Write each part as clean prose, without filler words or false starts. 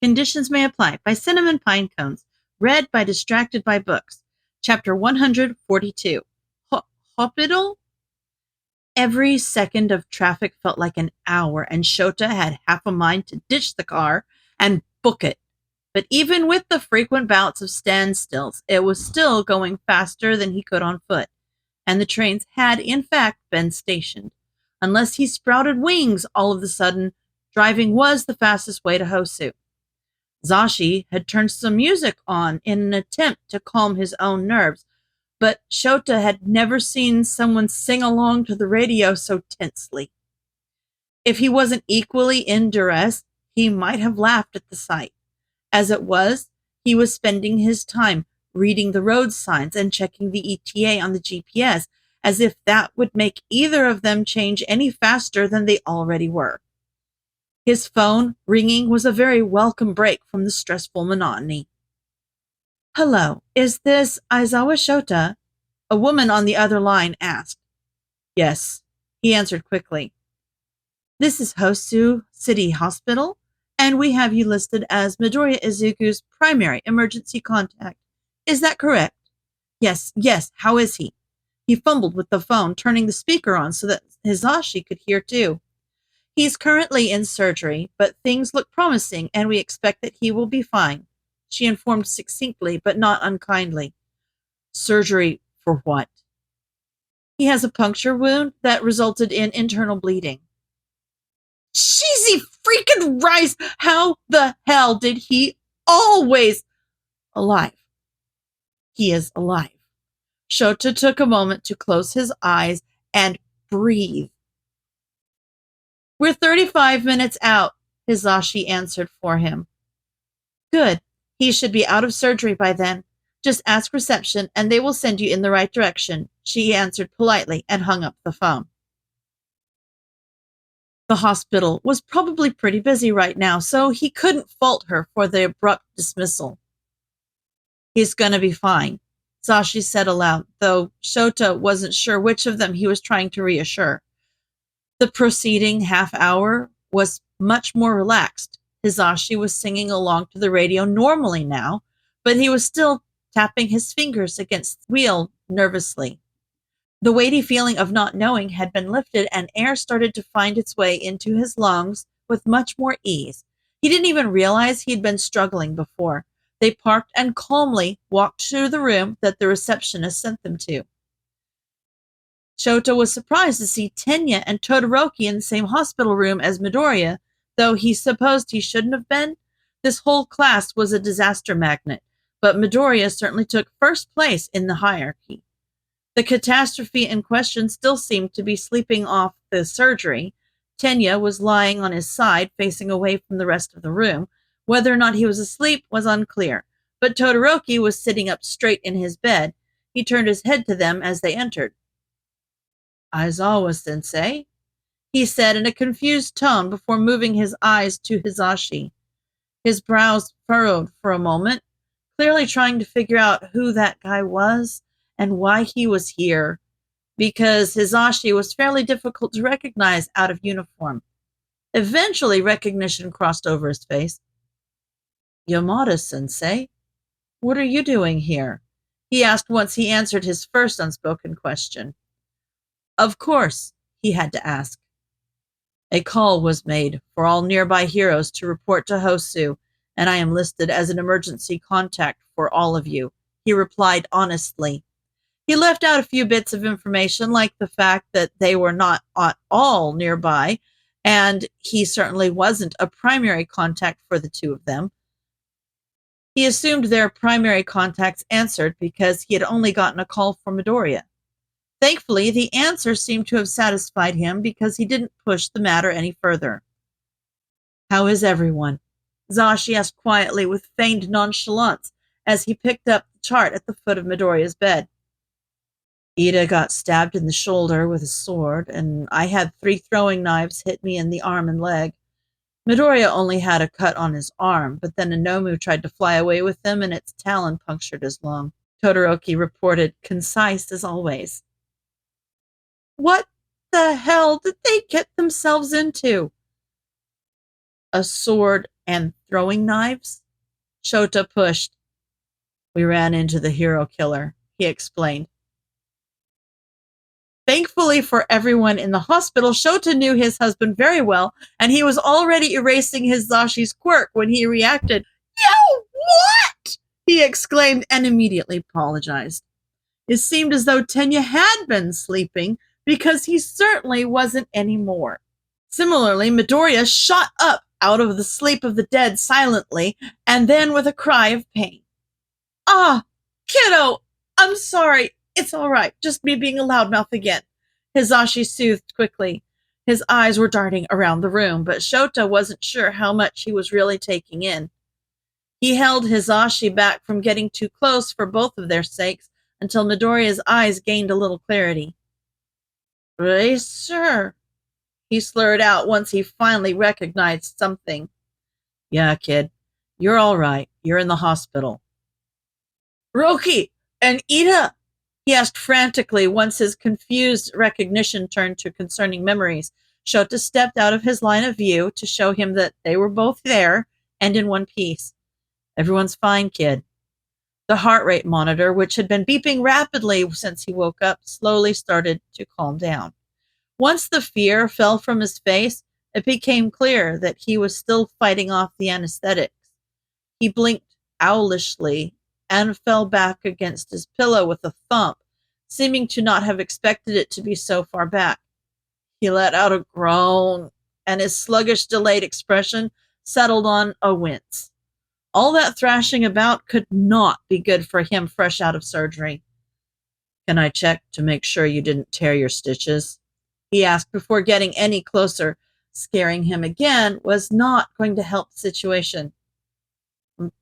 Conditions may apply by CinnamonPinecones. Read by Distracted by Books. Chapter 142. H-hopital? Every second of traffic felt like an hour, and Shota had half a mind to ditch the car and book it. But even with the frequent bouts of standstills, it was still going faster than he could on foot, and the trains had, in fact, been stationed. Unless he sprouted wings all of a sudden, driving was the fastest way to Hosu. Zashi had turned some music on in an attempt to calm his own nerves, but Shota had never seen someone sing along to the radio so tensely. If he wasn't equally in duress, he might have laughed at the sight. As it was, he was spending his time reading the road signs and checking the ETA on the GPS, as if that would make either of them change any faster than they already were. His phone ringing was a very welcome break from the stressful monotony. "Hello, is this Aizawa Shota?" a woman on the other line asked. "Yes," he answered quickly. "This is Hosu City Hospital, and we have you listed as Midoriya Izuku's primary emergency contact. Is that correct?" Yes, how is he?" He fumbled with the phone, turning the speaker on so that Hizashi could hear too. "He's currently in surgery, but things look promising, and we expect that he will be fine," she informed succinctly but not unkindly. "Surgery for what?" "He has a puncture wound that resulted in internal bleeding." Cheesy freaking rice! How the hell did he always... Alive. He is alive. Shota took a moment to close his eyes and breathe. "We're 35 minutes out," Hizashi answered for him. "Good. He should be out of surgery by then. Just ask reception and they will send you in the right direction," she answered politely and hung up the phone. The hospital was probably pretty busy right now, so he couldn't fault her for the abrupt dismissal. "He's gonna be fine," Zashi said aloud, though Shota wasn't sure which of them he was trying to reassure. The preceding half hour was much more relaxed. Hizashi was singing along to the radio normally now, but he was still tapping his fingers against the wheel nervously. The weighty feeling of not knowing had been lifted, and air started to find its way into his lungs with much more ease. He didn't even realize he'd been struggling before. They parked and calmly walked to the room that the receptionist sent them to. Shota was surprised to see Tenya and Todoroki in the same hospital room as Midoriya, though he supposed he shouldn't have been. This whole class was a disaster magnet, but Midoriya certainly took first place in the hierarchy. The catastrophe in question still seemed to be sleeping off the surgery. Tenya was lying on his side, facing away from the rest of the room. Whether or not he was asleep was unclear, but Todoroki was sitting up straight in his bed. He turned his head to them as they entered. "Aizawa-sensei?" he said in a confused tone before moving his eyes to Hizashi. His brows furrowed for a moment, clearly trying to figure out who that guy was and why he was here, because Hizashi was fairly difficult to recognize out of uniform. Eventually, recognition crossed over his face. "Yamada-sensei, what are you doing here?" he asked once he answered his first unspoken question. Of course, he had to ask. "A call was made for all nearby heroes to report to Hosu, and I am listed as an emergency contact for all of you," he replied honestly. He left out a few bits of information, like the fact that they were not at all nearby, and he certainly wasn't a primary contact for the two of them. He assumed their primary contacts answered because he had only gotten a call from Midoriya. Thankfully, the answer seemed to have satisfied him because he didn't push the matter any further. "How is everyone?" Zashi asked quietly with feigned nonchalance as he picked up the chart at the foot of Midoriya's bed. "Iida got stabbed in the shoulder with a sword, and I had 3 throwing knives hit me in the arm and leg. Midoriya only had a cut on his arm, but then a Nomu tried to fly away with him, and its talon punctured his lung," Todoroki reported, concise as always. "What the hell did they get themselves into?" "A sword And throwing knives? Shota pushed. We ran into the hero killer, he explained. Thankfully for everyone in the hospital, Shota knew his husband very well, and he was already erasing his Zashi's quirk when he reacted. Yo, what? He exclaimed and immediately apologized. It seemed as though Tenya had been sleeping, because he certainly wasn't anymore. Similarly, Midoriya shot up out of the sleep of the dead silently, and then with a cry of pain. Ah, kiddo, I'm sorry. It's all right. Just me being a loudmouth again. Hizashi soothed quickly. His eyes were darting around the room, but Shota wasn't sure how much he was really taking in. He held Hizashi back from getting too close for both of their sakes until Midoriya's eyes gained a little clarity. Racer, he slurred out once he finally recognized something. Yeah, kid. You're all right. You're in the hospital. Roki and Iida, he asked frantically once his confused recognition turned to concerning memories. Shota stepped out of his line of view to show him that they were both there and in one piece. Everyone's fine, kid. The heart rate monitor, which had been beeping rapidly since he woke up, slowly started to calm down. Once the fear fell from his face, it became clear that he was still fighting off the anesthetics. He blinked owlishly and fell back against his pillow with a thump, seeming to not have expected it to be so far back. He let out a groan, and his sluggish, delayed expression settled on a wince. All that thrashing about could not be good for him fresh out of surgery. Can I check to make sure you didn't tear your stitches? He asked before getting any closer. Scaring him again was not going to help the situation. I'm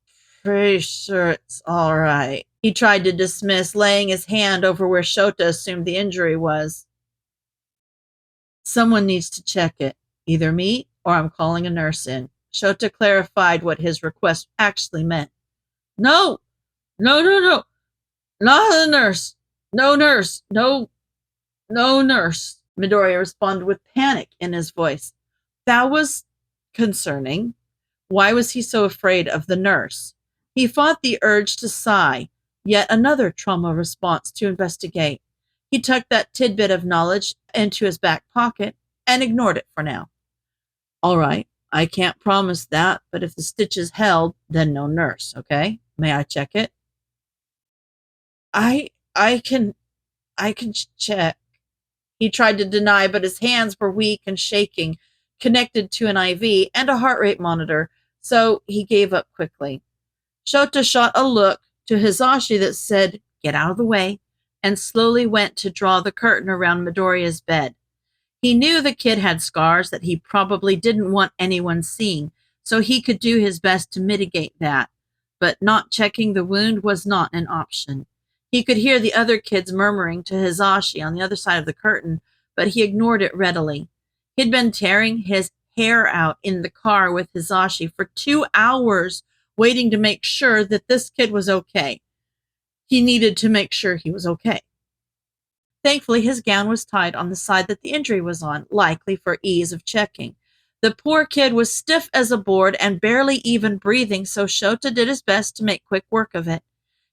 pretty sure it's all right. He tried to dismiss, laying his hand over where Shota assumed the injury was. Someone needs to check it. Either me or I'm calling a nurse in. Shota clarified what his request actually meant. No, not a nurse. No nurse. No nurse. Midoriya responded with panic in his voice. That was concerning. Why was he so afraid of the nurse? He fought the urge to sigh, yet another trauma response to investigate. He tucked that tidbit of knowledge into his back pocket and ignored it for now. All right, I can't promise that, but if the stitches held, then no nurse, okay? May I check it? I can check. He tried to deny, but his hands were weak and shaking, connected to an IV and a heart rate monitor, so he gave up quickly. Shota shot a look to Hizashi that said, get out of the way, and slowly went to draw the curtain around Midoriya's bed. He knew the kid had scars that he probably didn't want anyone seeing, so he could do his best to mitigate that, but not checking the wound was not an option. He could hear the other kids murmuring to Hizashi on the other side of the curtain, but he ignored it readily. He'd been tearing his hair out in the car with Hizashi for 2 hours, waiting to make sure that this kid was okay. He needed to make sure he was okay. Thankfully, his gown was tied on the side that the injury was on, likely for ease of checking. The poor kid was stiff as a board and barely even breathing, so Shota did his best to make quick work of it.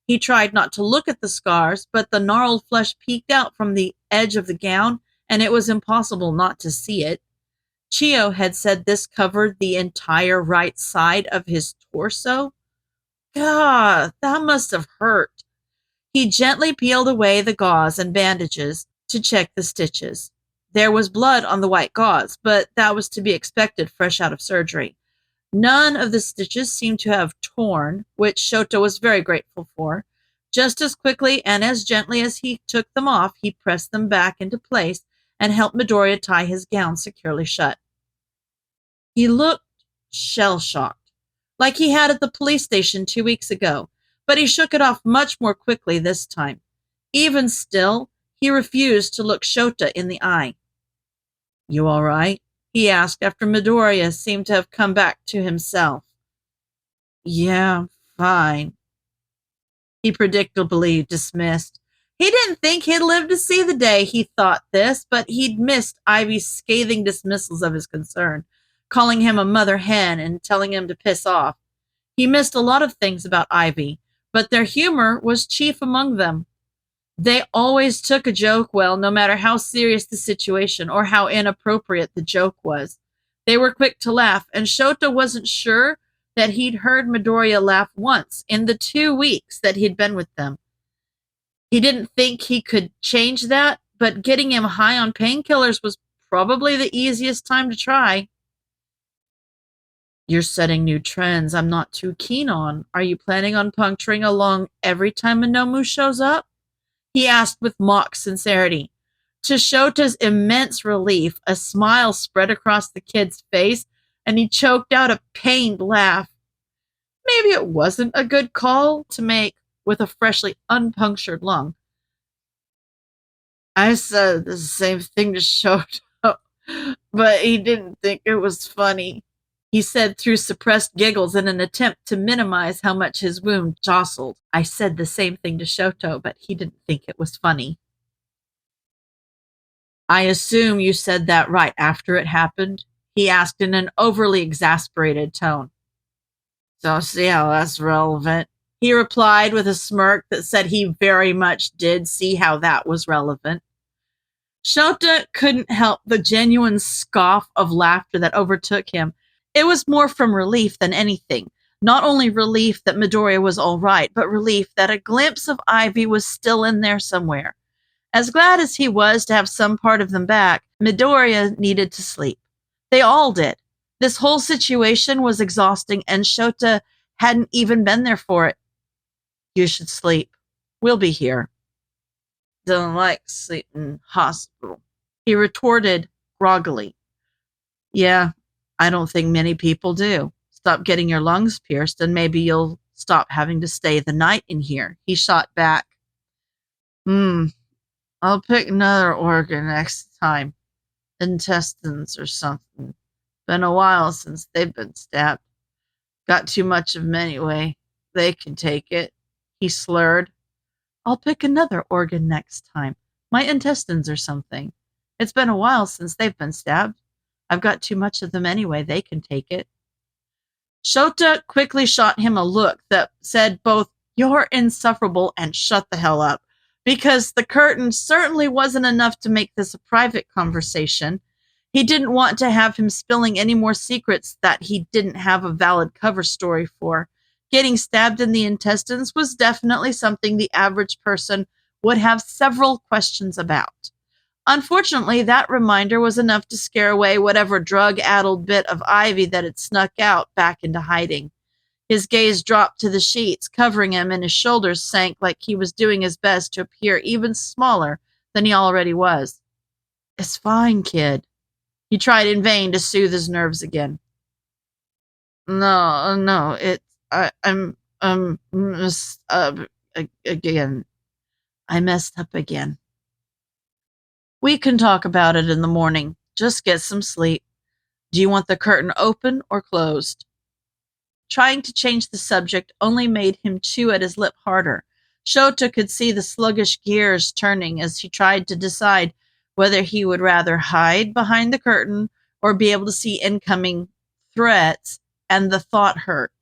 He tried not to look at the scars, but the gnarled flesh peeked out from the edge of the gown, and it was impossible not to see it. Chio had said this covered the entire right side of his torso. God, that must have hurt. He gently peeled away the gauze and bandages to check the stitches. There was blood on the white gauze, but that was to be expected fresh out of surgery. None of the stitches seemed to have torn, which Shota was very grateful for. Just as quickly and as gently as he took them off, he pressed them back into place and helped Midoriya tie his gown securely shut. He looked shell-shocked, like he had at the police station 2 weeks ago, but he shook it off much more quickly this time. Even still, he refused to look Shota in the eye. You all right? He asked after Midoriya seemed to have come back to himself. Yeah, fine. He predictably dismissed. He didn't think he'd live to see the day he thought this, but he'd missed Ivy's scathing dismissals of his concern. calling him a mother hen and telling him to piss off. He missed a lot of things about Ivy, but their humor was chief among them. They always took a joke well, no matter how serious the situation or how inappropriate the joke was. They were quick to laugh, and Shota wasn't sure that he'd heard Midoriya laugh once in the 2 weeks that he'd been with them. He didn't think he could change that, but getting him high on painkillers was probably the easiest time to try. You're setting new trends I'm not too keen on. Are you planning on puncturing along every time a Nomu shows up? He asked with mock sincerity. To Shota's immense relief, a smile spread across the kid's face, and he choked out a pained laugh. Maybe it wasn't a good call to make with a freshly unpunctured lung. I said the same thing to Shota, but he didn't think it was funny, he said through suppressed giggles in an attempt to minimize how much his wound jostled. I said the same thing to Shoto, but he didn't think it was funny. I assume you said that right after it happened? He asked in an overly exasperated tone. So see how that's relevant? He replied with a smirk that said he very much did see how that was relevant. Shota couldn't help the genuine scoff of laughter that overtook him. It was more from relief than anything. Not only relief that Midoriya was all right, but relief that a glimpse of Ivy was still in there somewhere. As glad as he was to have some part of them back, Midoriya needed to sleep. They all did. This whole situation was exhausting, and Shota hadn't even been there for it. You should sleep. We'll be here. Don't like sleeping in hospital, he retorted groggily. Yeah, I don't think many people do. Stop getting your lungs pierced, and maybe you'll stop having to stay the night in here, he shot back. I'll pick another organ next time. Intestines or something. Been a while since they've been stabbed. Got too much of them anyway. They can take it, he slurred. I'll pick another organ next time. My intestines or something. It's been a while since they've been stabbed. I've got too much of them anyway. They can take it. Shota quickly shot him a look that said both, you're insufferable and shut the hell up, because the curtain certainly wasn't enough to make this a private conversation. He didn't want to have him spilling any more secrets that he didn't have a valid cover story for. Getting stabbed in the intestines was definitely something the average person would have several questions about. Unfortunately, that reminder was enough to scare away whatever drug-addled bit of Ivy that had snuck out back into hiding. His gaze dropped to the sheets, covering him, and his shoulders sank like he was doing his best to appear even smaller than he already was. It's fine, kid. He tried in vain to soothe his nerves again. No, I'm messed up again. I messed up again. We can talk about it in the morning. Just get some sleep. Do you want the curtain open or closed? Trying to change the subject only made him chew at his lip harder. Shota could see the sluggish gears turning as he tried to decide whether he would rather hide behind the curtain or be able to see incoming threats, and the thought hurt.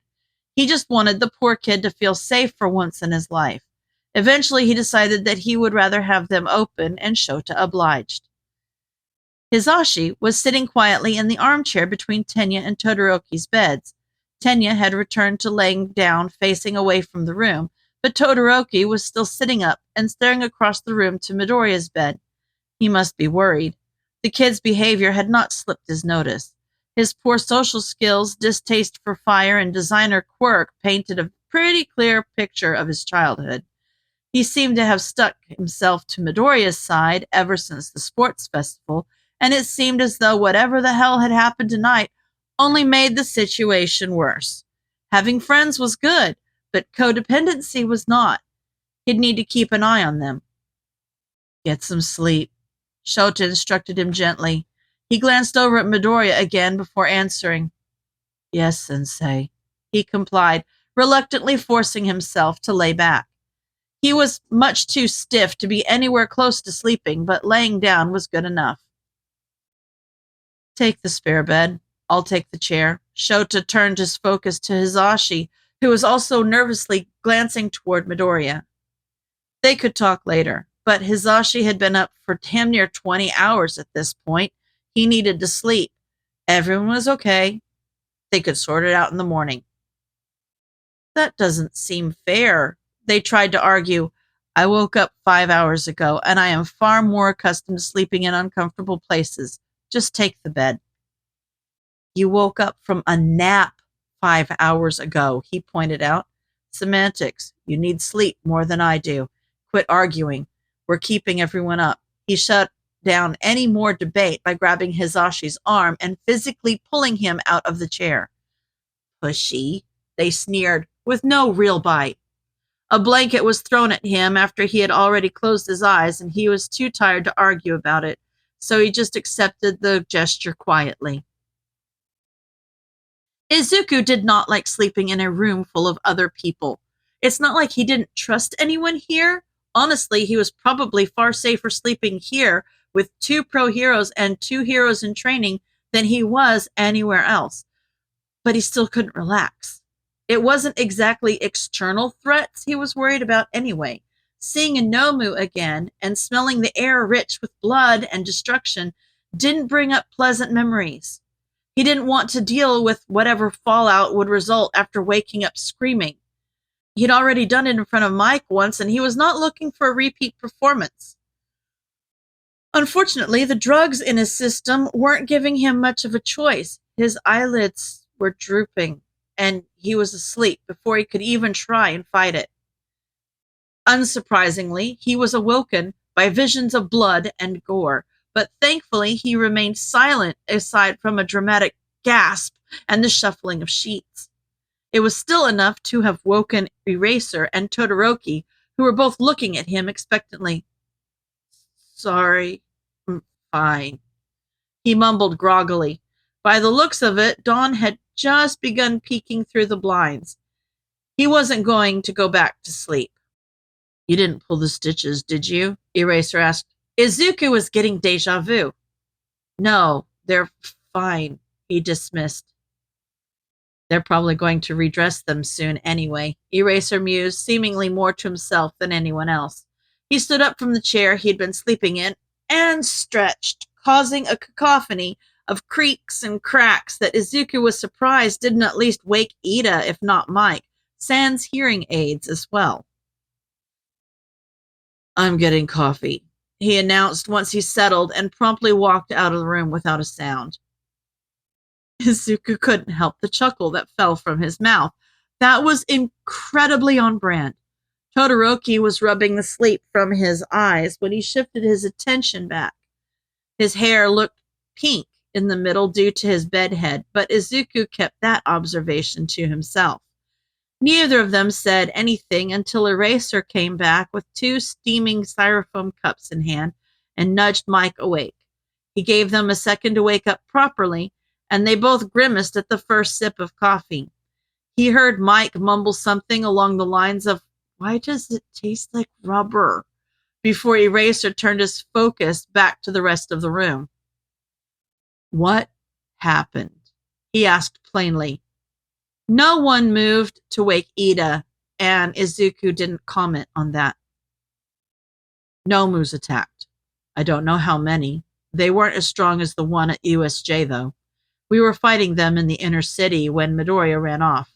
He just wanted the poor kid to feel safe for once in his life. Eventually, he decided that he would rather have them open, and Shota obliged. Hizashi was sitting quietly in the armchair between Tenya and Todoroki's beds. Tenya had returned to laying down facing away from the room, but Todoroki was still sitting up and staring across the room to Midoriya's bed. He must be worried. The kid's behavior had not slipped his notice. His poor social skills, distaste for fire, and designer quirk painted a pretty clear picture of his childhood. He seemed to have stuck himself to Midoriya's side ever since the sports festival, and it seemed as though whatever the hell had happened tonight only made the situation worse. Having friends was good, but codependency was not. He'd need to keep an eye on them. Get some sleep, Shota instructed him gently. He glanced over at Midoriya again before answering. Yes, Sensei. He complied, reluctantly forcing himself to lay back. He was much too stiff to be anywhere close to sleeping, but laying down was good enough. Take the spare bed. I'll take the chair. Shota turned his focus to Hisashi, who was also nervously glancing toward Midoriya. They could talk later, but Hisashi had been up for damn near 20 hours at this point. He needed to sleep. Everyone was okay. They could sort it out in the morning. That doesn't seem fair. They tried to argue. I woke up 5 hours ago, and I am far more accustomed to sleeping in uncomfortable places. Just take the bed. You woke up from a nap 5 hours ago, he pointed out. Semantics. You need sleep more than I do. Quit arguing. We're keeping everyone up. He shut down any more debate by grabbing Hisashi's arm and physically pulling him out of the chair. Pushy, they sneered, with no real bite. A blanket was thrown at him after he had already closed his eyes, and he was too tired to argue about it, so he just accepted the gesture quietly. Izuku did not like sleeping in a room full of other people. It's not like he didn't trust anyone here. Honestly, he was probably far safer sleeping here with 2 pro heroes and 2 heroes in training than he was anywhere else. But he still couldn't relax. It wasn't exactly external threats he was worried about anyway. Seeing Inomu again and smelling the air rich with blood and destruction didn't bring up pleasant memories. He didn't want to deal with whatever fallout would result after waking up screaming. He'd already done it in front of Mike once, and he was not looking for a repeat performance. Unfortunately, the drugs in his system weren't giving him much of a choice. His eyelids were drooping, and he was asleep before he could even try and fight it. Unsurprisingly, he was awoken by visions of blood and gore, but thankfully he remained silent aside from a dramatic gasp and the shuffling of sheets. It was still enough to have woken Eraser and Todoroki, who were both looking at him expectantly. Sorry, I'm fine, he mumbled groggily. By the looks of it, dawn had just begun peeking through the blinds. He wasn't going to go back to sleep. You didn't pull the stitches, did you? Eraser asked. Izuku was getting deja vu. No, they're fine, he dismissed. They're probably going to redress them soon anyway, Eraser mused, seemingly more to himself than anyone else. He stood up from the chair he'd been sleeping in and stretched, causing a cacophony of creaks and cracks that Izuku was surprised didn't at least wake Iida, if not Mike, sans hearing aids as well. I'm getting coffee, he announced once he settled and promptly walked out of the room without a sound. Izuku couldn't help the chuckle that fell from his mouth. That was incredibly on brand. Todoroki was rubbing the sleep from his eyes when he shifted his attention back. His hair looked pink in the middle due to his bedhead, but Izuku kept that observation to himself. Neither of them said anything until Eraser came back with 2 steaming styrofoam cups in hand and nudged Mike awake. He gave them a second to wake up properly, and they both grimaced at the first sip of coffee. He heard Mike mumble something along the lines of, "Why does it taste like rubber?" before Eraser turned his focus back to the rest of the room. What happened? He asked plainly. No one moved to wake Iida, and Izuku didn't comment on that. Nomu's attacked. I don't know how many. They weren't as strong as the one at USJ, though. We were fighting them in the inner city when Midoriya ran off.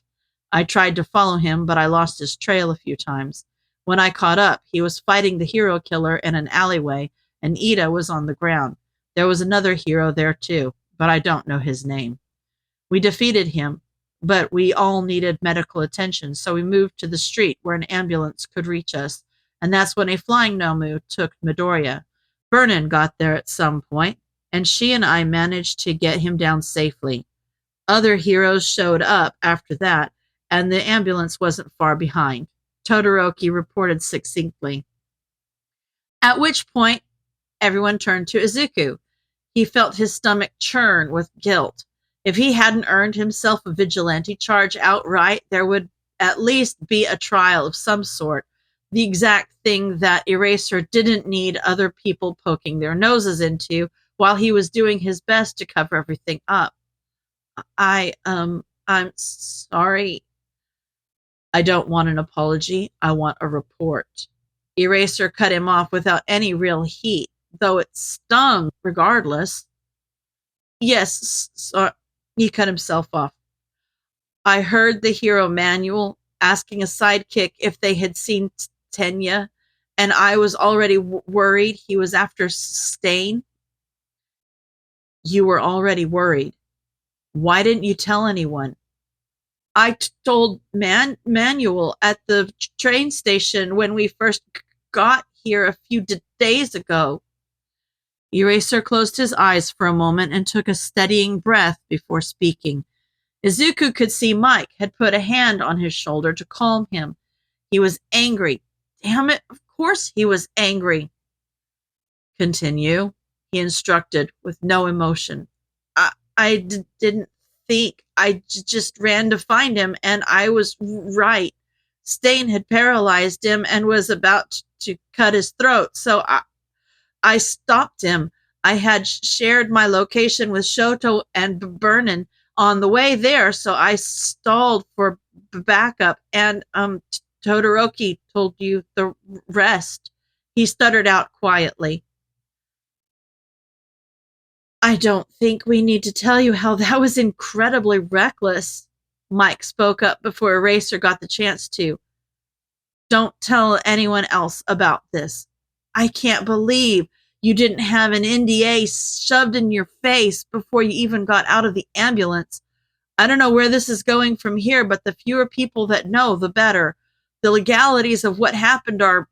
I tried to follow him, but I lost his trail a few times. When I caught up, he was fighting the hero killer in an alleyway, and Iida was on the ground. There was another hero there too, but I don't know his name. We defeated him, but we all needed medical attention, so we moved to the street where an ambulance could reach us, and that's when a flying Nomu took Midoriya. Vernon got there at some point, and she and I managed to get him down safely. Other heroes showed up after that, and the ambulance wasn't far behind, Todoroki reported succinctly. At which point, everyone turned to Izuku. He felt his stomach churn with guilt. If he hadn't earned himself a vigilante charge outright, there would at least be a trial of some sort, the exact thing that Eraser didn't need other people poking their noses into while he was doing his best to cover everything up. I'm sorry. I don't want an apology. I want a report. Eraser cut him off without any real heat, though it stung regardless. Yes, he cut himself off. I heard the hero manual asking a sidekick if they had seen Tenya, and I was already worried he was after Stain. You were already worried. Why didn't you tell anyone? I told Manuel at the train station when we first got here a few days ago. Eraser closed his eyes for a moment and took a steadying breath before speaking. Izuku could see Mike had put a hand on his shoulder to calm him. He was angry. Damn it, of course he was angry. Continue, he instructed with no emotion. Didn't think. Just ran to find him, and I was right. Stain had paralyzed him and was about to cut his throat, so I stopped him. I had shared my location with Shoto and Burnin on the way there, so I stalled for backup, and Todoroki told you the rest. He stuttered out quietly. I don't think we need to tell you how that was incredibly reckless. Mike spoke up before Eraser got the chance to. Don't tell anyone else about this. I can't believe you didn't have an NDA shoved in your face before you even got out of the ambulance. I don't know where this is going from here, but the fewer people that know, the better. The legalities of what happened are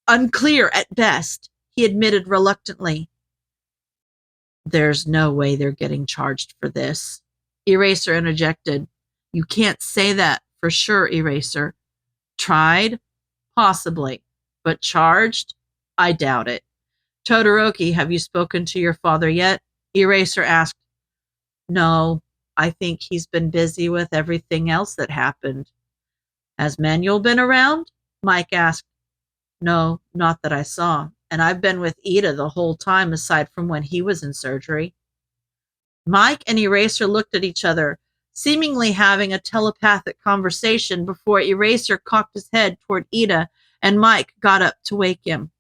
unclear at best, he admitted reluctantly. There's no way they're getting charged for this. Eraser interjected. You can't say that for sure, Eraser. Tried? Possibly. But charged? I doubt it. Todoroki, have you spoken to your father yet? Eraser asked. No, I think he's been busy with everything else that happened. Has Manuel been around? Mike asked. No, not that I saw. And I've been with Iida the whole time aside from when he was in surgery. Mike and Eraser looked at each other, seemingly having a telepathic conversation before Eraser cocked his head toward Iida and Mike got up to wake him.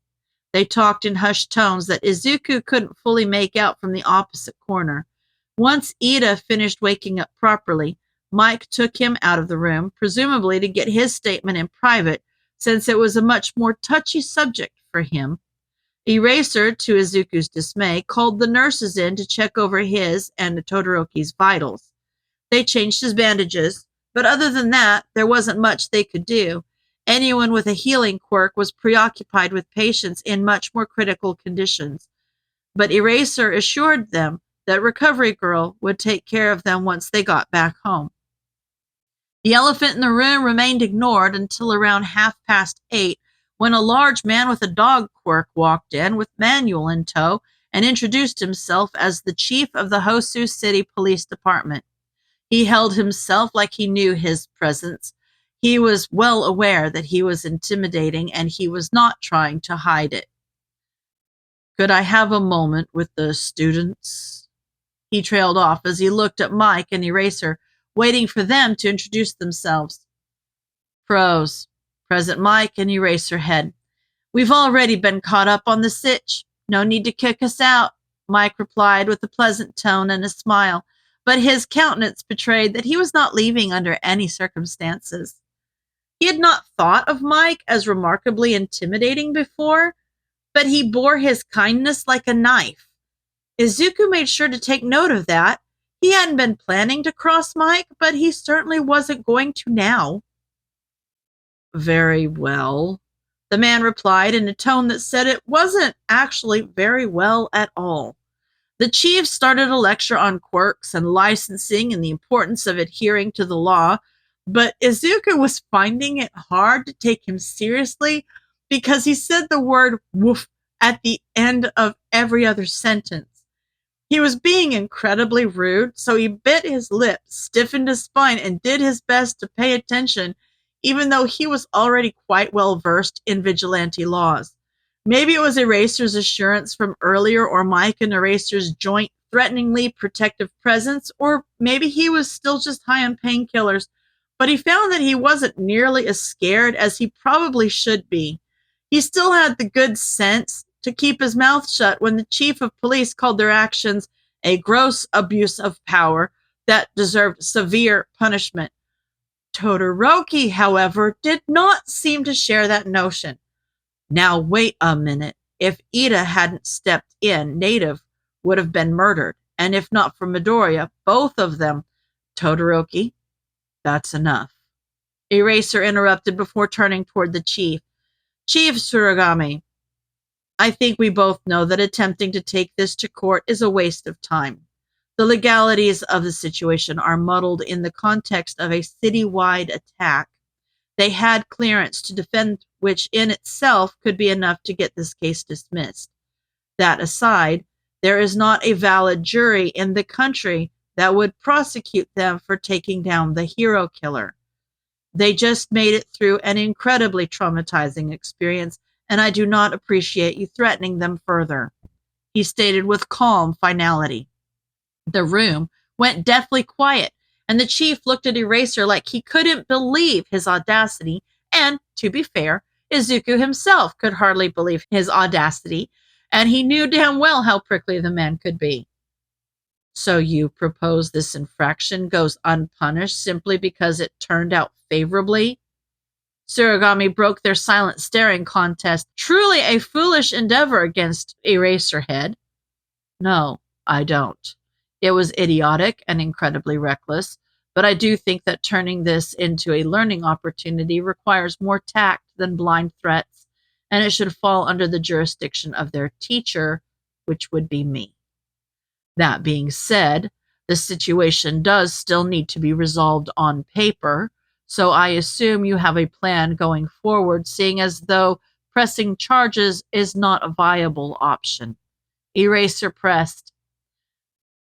They talked in hushed tones that Izuku couldn't fully make out from the opposite corner. Once Iida finished waking up properly, Mike took him out of the room, presumably to get his statement in private, since it was a much more touchy subject for him. Eraser, to Izuku's dismay, called the nurses in to check over his and Todoroki's vitals. They changed his bandages, but other than that, there wasn't much they could do. Anyone with a healing quirk was preoccupied with patients in much more critical conditions. But Eraser assured them that Recovery Girl would take care of them once they got back home. The elephant in the room remained ignored until around 8:30, when a large man with a dog quirk walked in with Manuel in tow and introduced himself as the chief of the Hosu City Police Department. He held himself like he knew his presence. He was well aware that he was intimidating, and he was not trying to hide it. Could I have a moment with the students? He trailed off as he looked at Mike and Eraser, waiting for them to introduce themselves. Pros. Present Mike and Eraserhead. We've already been caught up on the sitch. No need to kick us out, Mike replied with a pleasant tone and a smile, but his countenance betrayed that he was not leaving under any circumstances. He had not thought of Mike as remarkably intimidating before, but he bore his kindness like a knife. Izuku made sure to take note of that. He hadn't been planning to cross Mike, but he certainly wasn't going to now. Very well, the man replied in a tone that said it wasn't actually very well at all. The chief started a lecture on quirks and licensing and the importance of adhering to the law, but Izuku was finding it hard to take him seriously because he said the word woof at the end of every other sentence. He was being incredibly rude, so he bit his lip, stiffened his spine, and did his best to pay attention, even though he was already quite well versed in vigilante laws. Maybe it was Eraser's assurance from earlier or Mike and Eraser's joint threateningly protective presence, or maybe he was still just high on painkillers, but he found that he wasn't nearly as scared as he probably should be. He still had the good sense to keep his mouth shut when the chief of police called their actions a gross abuse of power that deserved severe punishment. Todoroki, however, did not seem to share that notion. Now wait a minute. If Iida hadn't stepped in, Native would have been murdered. And if not for Midoriya, both of them. Todoroki, that's enough. Eraser interrupted before turning toward the chief. Chief Tsuragami, I think we both know that attempting to take this to court is a waste of time. The legalities of the situation are muddled in the context of a citywide attack. They had clearance to defend, which in itself could be enough to get this case dismissed. That aside, there is not a valid jury in the country that would prosecute them for taking down the hero killer. They just made it through an incredibly traumatizing experience, and I do not appreciate you threatening them further, he stated with calm finality. The room went deathly quiet, and the chief looked at Eraser like he couldn't believe his audacity, and, to be fair, Izuku himself could hardly believe his audacity, and he knew damn well how prickly the man could be. So you propose this infraction goes unpunished simply because it turned out favorably? Tsuragami broke their silent staring contest, truly a foolish endeavor against Eraserhead. No, I don't. It was idiotic and incredibly reckless, but I do think that turning this into a learning opportunity requires more tact than blind threats, and it should fall under the jurisdiction of their teacher, which would be me. That being said, the situation does still need to be resolved on paper, so I assume you have a plan going forward, seeing as though pressing charges is not a viable option. Eraser pressed.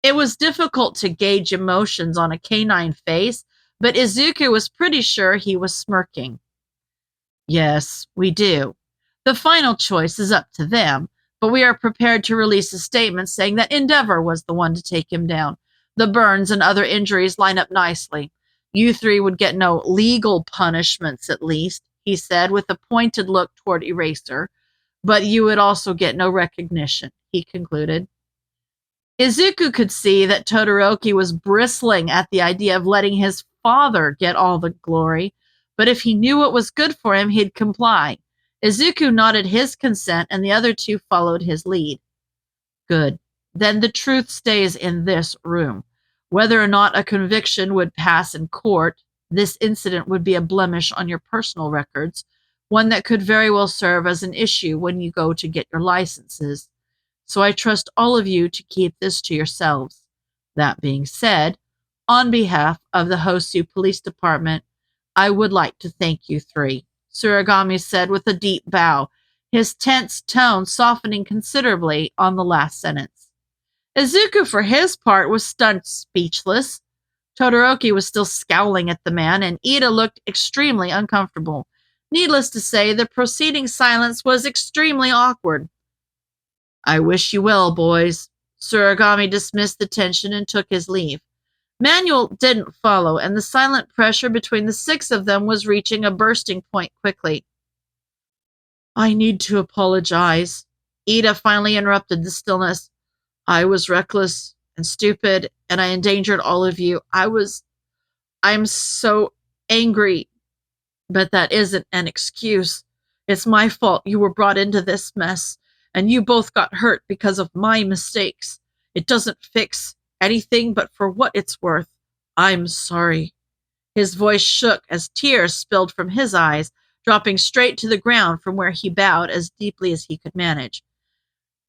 It was difficult to gauge emotions on a canine face, but Izuku was pretty sure he was smirking. Yes, we do. The final choice is up to them, but we are prepared to release a statement saying that Endeavor was the one to take him down. The burns and other injuries line up nicely. You three would get no legal punishments, at least, he said with a pointed look toward Eraser, but you would also get no recognition, he concluded. Izuku could see that Todoroki was bristling at the idea of letting his father get all the glory, but if he knew what was good for him, he'd comply. Izuku nodded his consent, and the other two followed his lead. Good. Then the truth stays in this room. Whether or not a conviction would pass in court, this incident would be a blemish on your personal records, one that could very well serve as an issue when you go to get your licenses. So I trust all of you to keep this to yourselves. That being said, on behalf of the Hosu Police Department, I would like to thank you three, Tsuragami said with a deep bow, his tense tone softening considerably on the last sentence. Izuku, for his part, was stunned speechless. Todoroki was still scowling at the man, and Iida looked extremely uncomfortable. Needless to say, the proceeding silence was extremely awkward. I wish you well, boys. Tsuragami dismissed the tension and took his leave. Manuel didn't follow, and the silent pressure between the six of them was reaching a bursting point quickly. I need to apologize. Iida finally interrupted the stillness. I was reckless and stupid, and I endangered all of you. I'm so angry, but that isn't an excuse. It's my fault you were brought into this mess, and you both got hurt because of my mistakes. It doesn't fix anything, but for what it's worth, I'm sorry. His voice shook as tears spilled from his eyes, dropping straight to the ground from where he bowed as deeply as he could manage.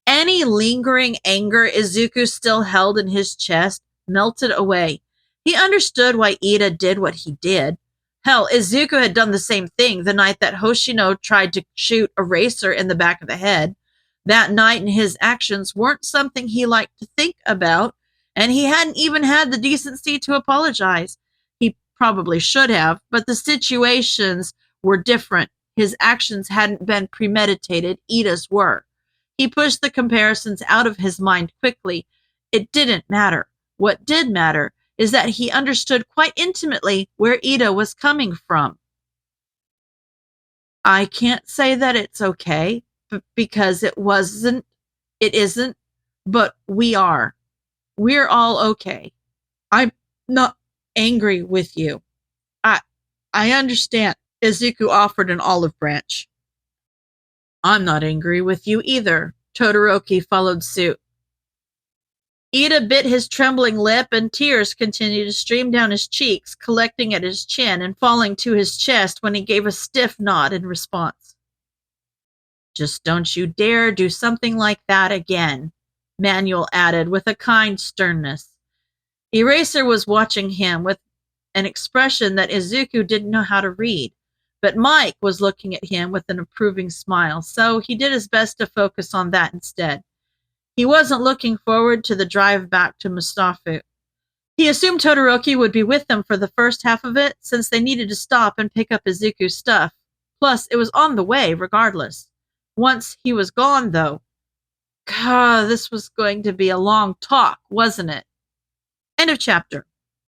Any lingering anger Izuku still held in his chest melted away. He understood why Iida did what he did. Hell, Izuku had done the same thing the night that Hoshino tried to shoot Eraser in the back of the head. That night and his actions weren't something he liked to think about, and he hadn't even had the decency to apologize. He probably should have, but the situations were different. His actions hadn't been premeditated, Iida's were. He pushed the comparisons out of his mind quickly. It didn't matter. What did matter is that he understood quite intimately where Iida was coming from. I can't say that it's okay, because it isn't, but we are. We're all okay. I'm not angry with you. I I understand. Izuku offered an olive branch. I'm not angry with you either. Todoroki followed suit. Iida bit his trembling lip, and tears continued to stream down his cheeks, collecting at his chin and falling to his chest when he gave a stiff nod in response. Just don't you dare do something like that again, Manuel added with a kind sternness. Eraser was watching him with an expression that Izuku didn't know how to read, but Mike was looking at him with an approving smile, so he did his best to focus on that instead. He wasn't looking forward to the drive back to Mustafa. He assumed Todoroki would be with them for the first half of it, since they needed to stop and pick up Izuku's stuff. Plus, it was on the way, regardless. Once he was gone, though, God, this was going to be a long talk, wasn't it? End of chapter.